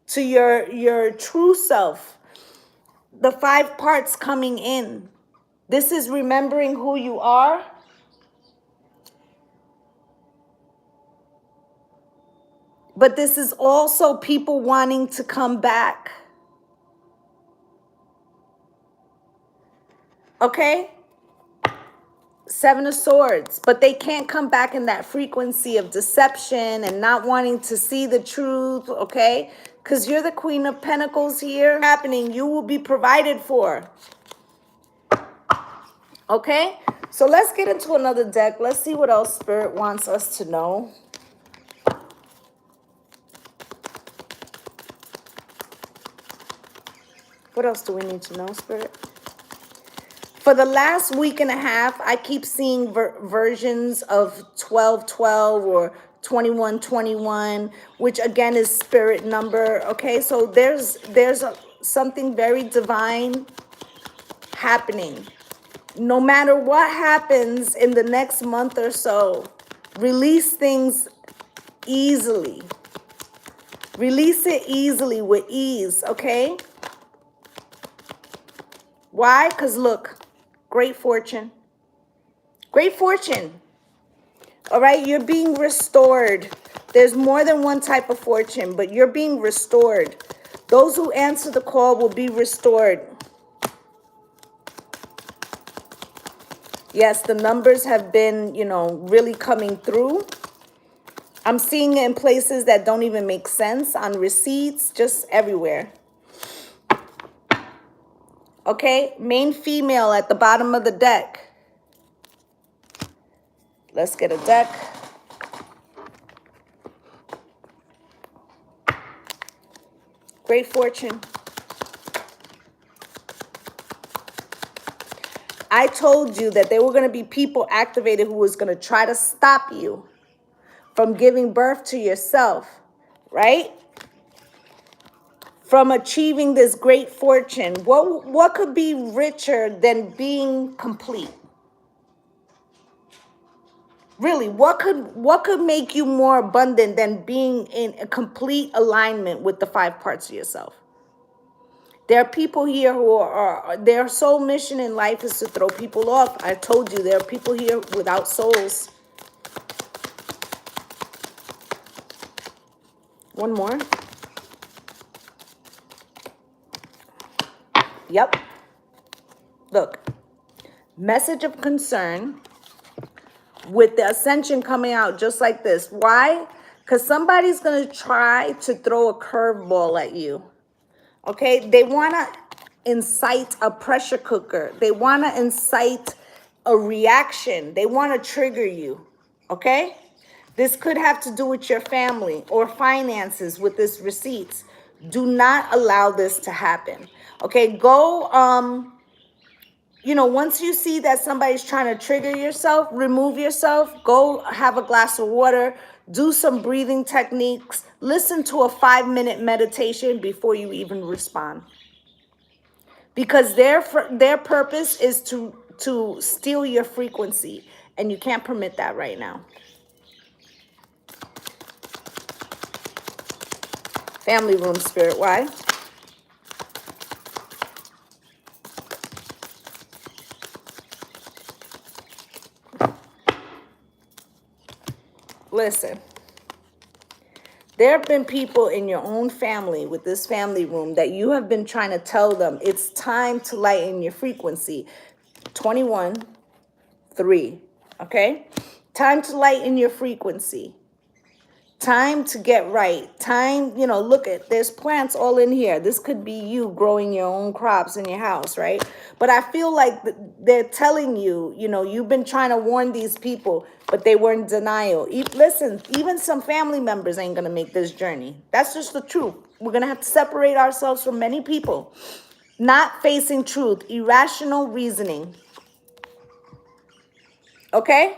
to your true self. The 5 parts coming in. This is remembering who you are. But this is also people wanting to come back. Okay? 7 of Swords. But they can't come back in that frequency of deception and not wanting to see the truth. Okay? Because you're the Queen of Pentacles here. Happening. You will be provided for. Okay? So let's get into another deck. Let's see what else Spirit wants us to know. What else do we need to know, Spirit? For the last week and a half, I keep seeing versions of 1212 or 2121, which again is spirit number. Okay, so there's something very divine happening. No matter what happens in the next month or so, release things easily. Release it easily with ease, okay? Why? Because look, great fortune. Great fortune. All right, you're being restored. There's more than one type of fortune, but you're being restored. Those who answer the call will be restored. Yes, the numbers have been, you know, really coming through. I'm seeing it in places that don't even make sense, on receipts, just everywhere. Okay, main female at the bottom of the deck. Let's get a deck. Great fortune. I told you that there were going to be people activated who was going to try to stop you from giving birth to yourself, right? From achieving this great fortune. What could be richer than being complete? Really, what could make you more abundant than being in a complete alignment with the 5 parts of yourself? There are people here who are their sole mission in life is to throw people off. I told you there are people here without souls. One more. Yep. Look. Message of concern with the ascension coming out just like this. Why? Because somebody's going to try to throw a curveball at you. Okay? They want to incite a pressure cooker. They want to incite a reaction. They want to trigger you. Okay? This could have to do with your family or finances with this receipts. Do not allow this to happen. Okay? Go, once you see that somebody's trying to trigger yourself, remove yourself, go have a glass of water, do some breathing techniques, listen to a 5-minute meditation before you even respond. Because their purpose is to steal your frequency, and you can't permit that right now. Family room spirit, why? Listen, there have been people in your own family with this family room that you have been trying to tell them it's time to lighten your frequency. 21-3, okay? Time to lighten your frequency. Time to get right. Time, look at, there's plants all in here. This could be you growing your own crops in your house, right? But I feel like they're telling you, you've been trying to warn these people, but they were in denial. Listen, even some family members ain't going to make this journey. That's just the truth. We're going to have to separate ourselves from many people. Not facing truth, irrational reasoning. Okay?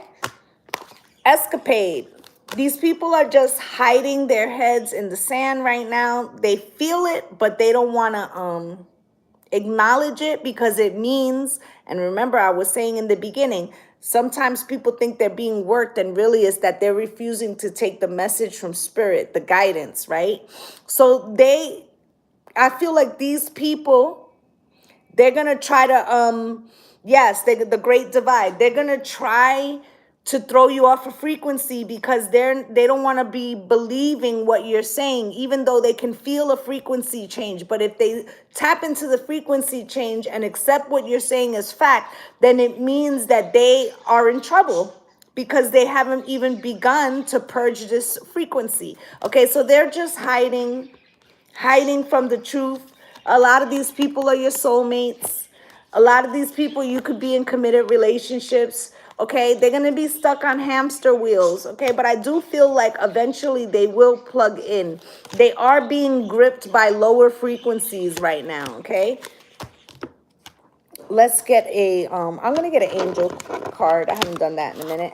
Escapade. These people are just hiding their heads in the sand right now. They feel it, but they don't want to acknowledge it because it means, and remember I was saying in the beginning, sometimes people think they're being worked and really it's that they're refusing to take the message from spirit, the guidance, right? So I feel like these people, they're going to try to, the great divide. They're going to try to throw you off a frequency because they don't want to be believing what you're saying, even though they can feel a frequency change. But if they tap into the frequency change and accept what you're saying as fact, then it means that they are in trouble because they haven't even begun to purge this frequency. Okay, so they're just hiding from the truth. A lot of these people are your soulmates. A lot of these people, you could be in committed relationships. Okay, they're going to be stuck on hamster wheels. Okay, but I do feel like eventually they will plug in. They are being gripped by lower frequencies right now. Okay, let's get I'm going to get an angel card. I haven't done that in a minute.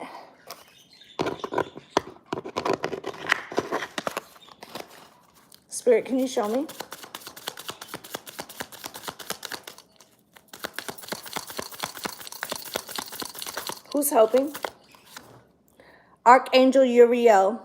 Spirit, can you show me? Who's helping? Archangel Uriel,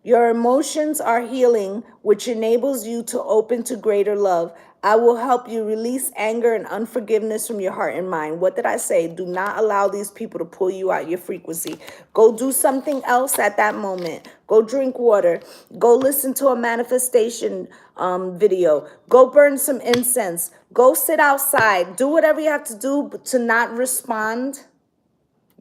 your emotions are healing, which enables you to open to greater love. I will help you release anger and unforgiveness from your heart and mind. What did I say? Do not allow these people to pull you out your frequency. Go do something else at that moment. Go drink water. Go listen to a manifestation video. Go burn some incense. Go sit outside. Do whatever you have to do to not respond.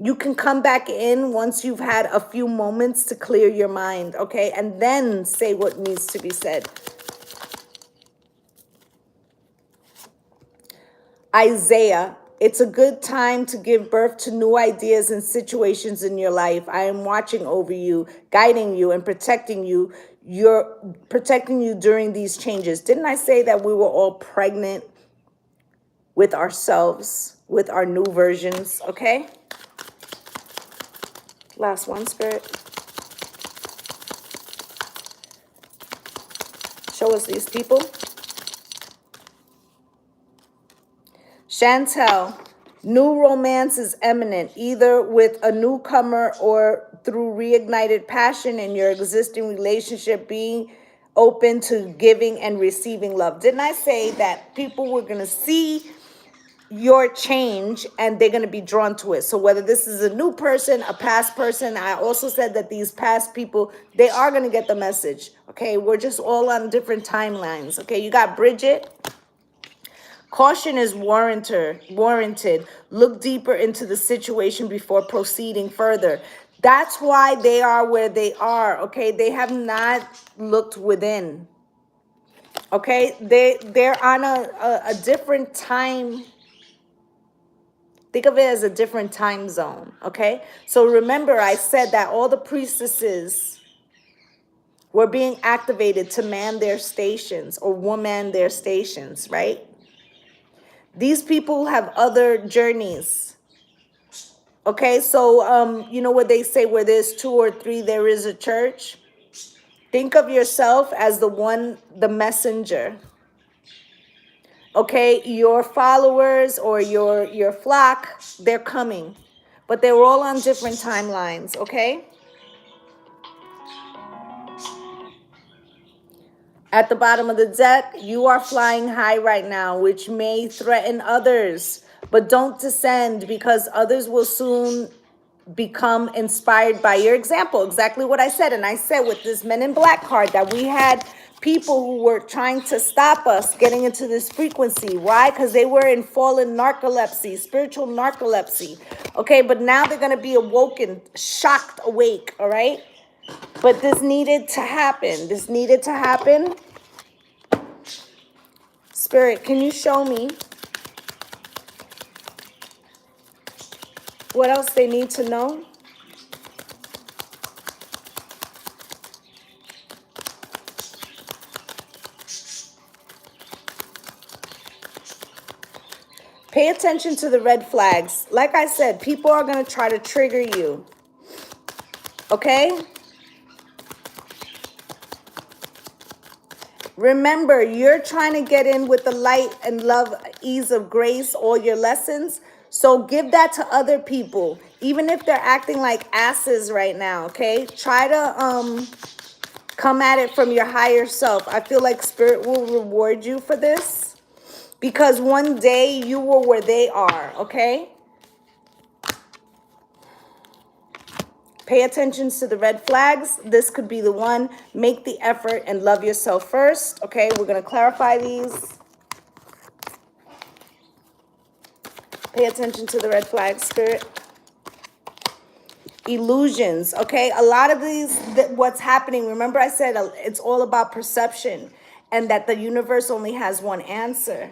You can come back in once you've had a few moments to clear your mind, okay? And then say what needs to be said. Isaiah It's a good time to give birth to new ideas and situations in your life. I am watching over you, guiding you, and protecting you. You're protecting you during these changes. Didn't I say that we were all pregnant with ourselves, with our new versions? Okay. Last one, Spirit. Show us these people. Chantel, new romance is imminent, either with a newcomer or through reignited passion in your existing relationship, being open to giving and receiving love. Didn't I say that people were going to see your change and they're going to be drawn to it? So whether this is a new person, a past person, I also said that these past people, they are going to get the message. Okay, we're just all on different timelines. Okay, you got Bridget. Caution is warranted. Look deeper into the situation before proceeding further. That's why they are where they are, okay? They have not looked within, okay? They're on a different time. Think of it as a different time zone, okay? So remember, I said that all the priestesses were being activated to man their stations or woman their stations, right? These people have other journeys. Okay, so you know what they say, where there's two or three, there is a church. Think of yourself as the messenger. Okay, your followers or your flock, they're coming. But they're all on different timelines, okay? At the bottom of the deck, you are flying high right now, which may threaten others. But don't descend, because others will soon become inspired by your example. Exactly what I said. And I said with this Men in Black card that we had people who were trying to stop us getting into this frequency. Why? Because they were in fallen narcolepsy, spiritual narcolepsy. Okay, but now they're going to be awoken, shocked awake. All right. But this needed to happen. This needed to happen. Spirit, can you show me what else they need to know? Pay attention to the red flags. Like I said, people are going to try to trigger you. Okay? Remember, you're trying to get in with the light and love, ease of grace, all your lessons. So give that to other people, even if they're acting like asses right now, okay? Try to come at it from your higher self. I feel like Spirit will reward you for this, because one day you were where they are, okay? Pay attention to the red flags. This could be the one. Make the effort and love yourself first. Okay, we're going to clarify these. Pay attention to the red flags, Spirit. Illusions, okay? A lot of these, what's happening, remember I said it's all about perception and that the universe only has one answer.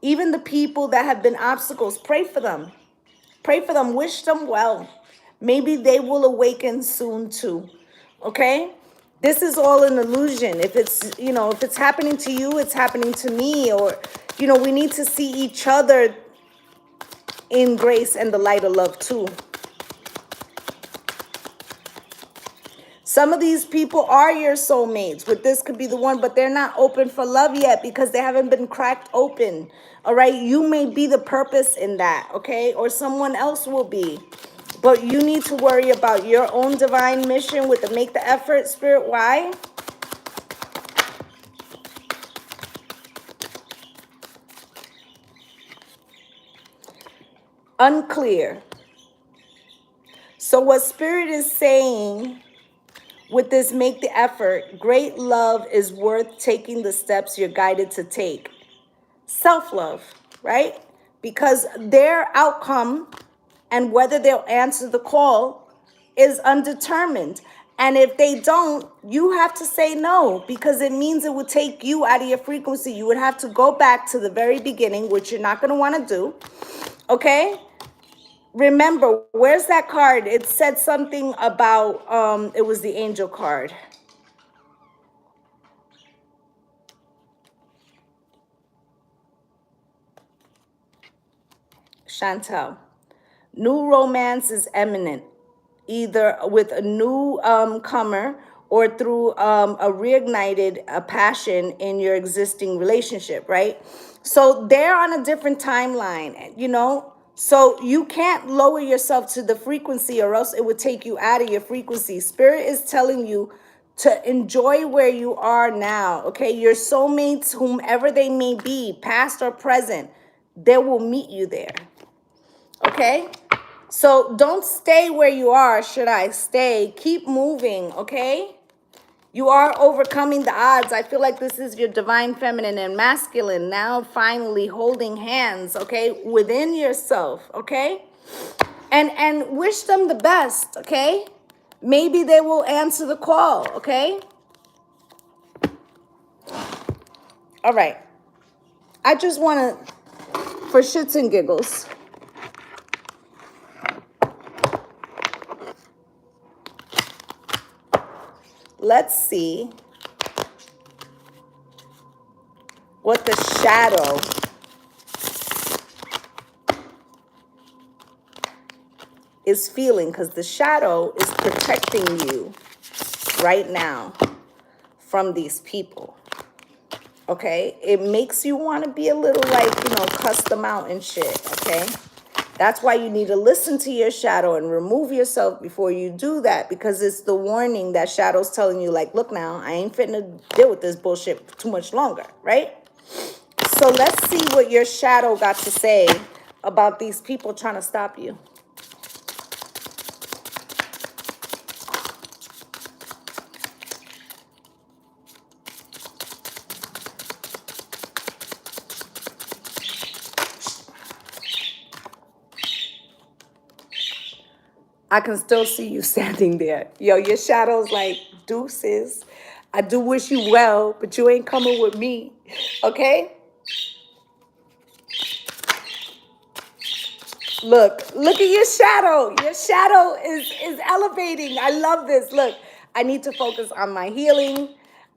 Even the people that have been obstacles, pray for them. Pray for them. Wish them well. Maybe they will awaken soon too. Okay? This is all an illusion. If it's, if it's happening to you, it's happening to me. Or, we need to see each other in grace and the light of love too. Some of these people are your soulmates, but this could be the one, but they're not open for love yet because they haven't been cracked open. All right? You may be the purpose in that, okay? Or someone else will be. But you need to worry about your own divine mission with the make the effort, Spirit. Why? Unclear. So what Spirit is saying with this make the effort, great love is worth taking the steps you're guided to take. Self-love, right? Because their outcome and whether they'll answer the call is undetermined. And if they don't, you have to say no, because it means it would take you out of your frequency. You would have to go back to the very beginning, which you're not going to want to do. Okay? Remember, where's that card? It said something about, it was the angel card. Chantel. New romance is imminent, either with a new comer or through a reignited passion in your existing relationship, right? So they're on a different timeline, you know? So you can't lower yourself to the frequency, or else it would take you out of your frequency. Spirit is telling you to enjoy where you are now, okay? Your soulmates, whomever they may be, past or present, they will meet you there, okay? So don't stay where you are, should I stay? Keep moving, okay? You are overcoming the odds. I feel like this is your divine feminine and masculine now finally holding hands, okay? Within yourself, okay? And wish them the best, okay? Maybe they will answer the call, okay? All right. I just want to, for shits and giggles, let's see what the shadow is feeling, because the shadow is protecting you right now from these people. Okay, it makes you want to be a little like, you know, cuss them out and shit. Okay, that's why you need to listen to your shadow and remove yourself before you do that, because it's the warning that shadow's telling you, like, look now, I ain't fitting to deal with this bullshit too much longer, right? So let's see what your shadow got to say about these people trying to stop you. I can still see you standing there. Yo, your shadow's like, deuces. I do wish you well, but you ain't coming with me. Okay? Look at your shadow. Your shadow is elevating. I love this. Look, I need to focus on my healing.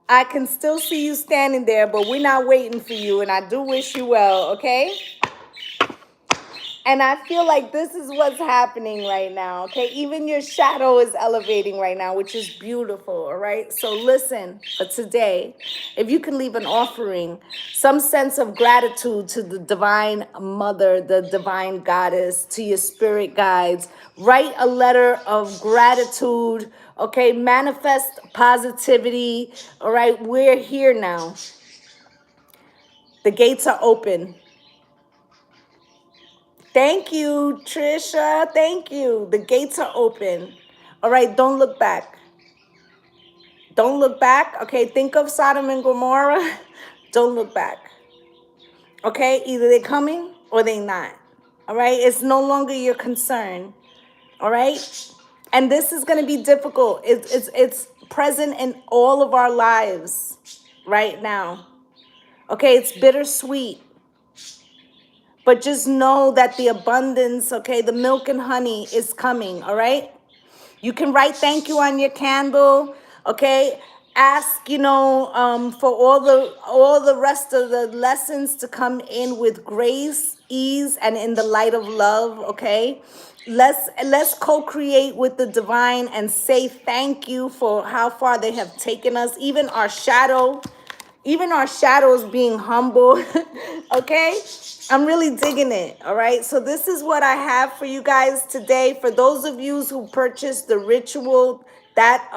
I can still see you standing there, but we're not waiting for you. And I do wish you well, okay? And I feel like this is what's happening right now, okay? Even your shadow is elevating right now, which is beautiful, all right? So listen, for today, if you can leave an offering, some sense of gratitude to the divine mother, the divine goddess, to your spirit guides, write a letter of gratitude, okay? Manifest positivity, all right? We're here now. The gates are open. Thank you, Trisha. Thank you. The gates are open. All right, don't look back. Don't look back. Okay, think of Sodom and Gomorrah. Don't look back. Okay, either they're coming or they not. All right, it's no longer your concern. All right, and this is going to be difficult. It's present in all of our lives right now. Okay, it's bittersweet. But just know that the abundance, okay, the milk and honey is coming, all right? You can write thank you on your candle, okay? Ask, you know, for all the rest of the lessons to come in with grace, ease, and in the light of love, okay? Let's co-create with the divine and say thank you for how far they have taken us. Even our shadow is being humble. Okay, I'm really digging it. All right, so this is what I have for you guys today. For those of you who purchased the ritual, that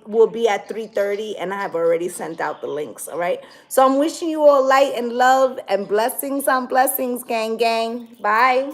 will be at 3:30, and I have already sent out the links. All right, so I'm wishing you all light and love and blessings on blessings, gang. Bye.